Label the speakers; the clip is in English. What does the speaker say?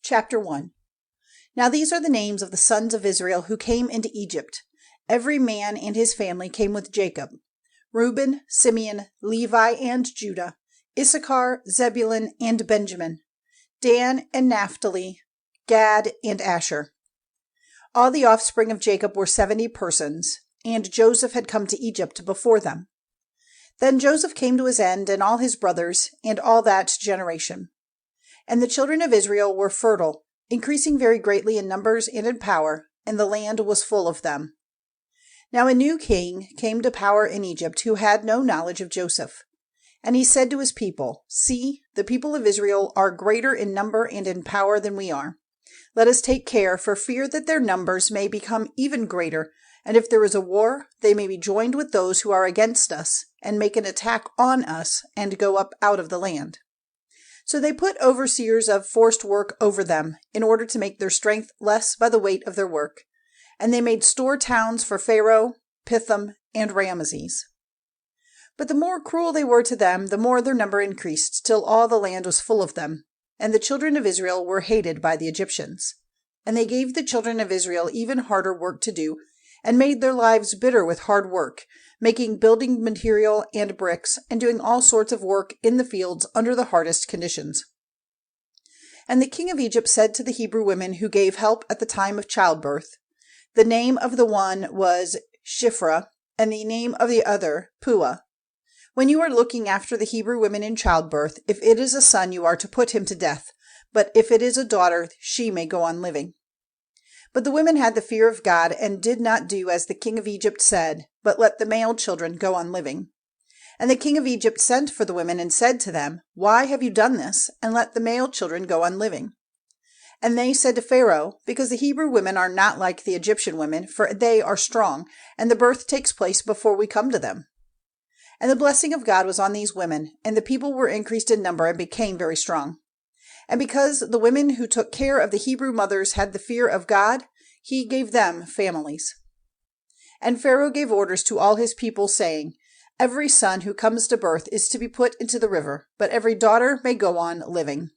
Speaker 1: Chapter 1. Now these are the names of the sons of Israel who came into Egypt. Every man and his family came with Jacob: Reuben, Simeon, Levi, and Judah, Issachar, Zebulun, and Benjamin, Dan and Naphtali, Gad, and Asher. All the offspring of Jacob were 70 persons, and Joseph had come to Egypt before them. Then Joseph came to his end, and all his brothers, and all that generation. And the children of Israel were fertile, increasing very greatly in numbers and in power, and the land was full of them. Now a new king came to power in Egypt, who had no knowledge of Joseph. And he said to his people, "See, the people of Israel are greater in number and in power than we are. Let us take care, for fear that their numbers may become even greater, and if there is a war, they may be joined with those who are against us, and make an attack on us, and go up out of the land." So they put overseers of forced work over them, in order to make their strength less by the weight of their work. And they made store towns for Pharaoh, Pithom, and Ramesses. But the more cruel they were to them, the more their number increased, till all the land was full of them. And the children of Israel were hated by the Egyptians. And they gave the children of Israel even harder work to do, and made their lives bitter with hard work, making building material and bricks, and doing all sorts of work in the fields under the hardest conditions. And the king of Egypt said to the Hebrew women who gave help at the time of childbirth, the name of the one was Shiphrah, and the name of the other Puah. When you are looking after the Hebrew women in childbirth, if it is a son, you are to put him to death, but if it is a daughter, she may go on living. But the women had the fear of God, and did not do as the king of Egypt said, but let the male children go on living. And the king of Egypt sent for the women, and said to them, "Why have you done this, and let the male children go on living?" And they said to Pharaoh, "Because the Hebrew women are not like the Egyptian women, for they are strong, and the birth takes place before we come to them." And the blessing of God was on these women, and the people were increased in number and became very strong. And because the women who took care of the Hebrew mothers had the fear of God, he gave them families. And Pharaoh gave orders to all his people, saying, "Every son who comes to birth is to be put into the river, but every daughter may go on living."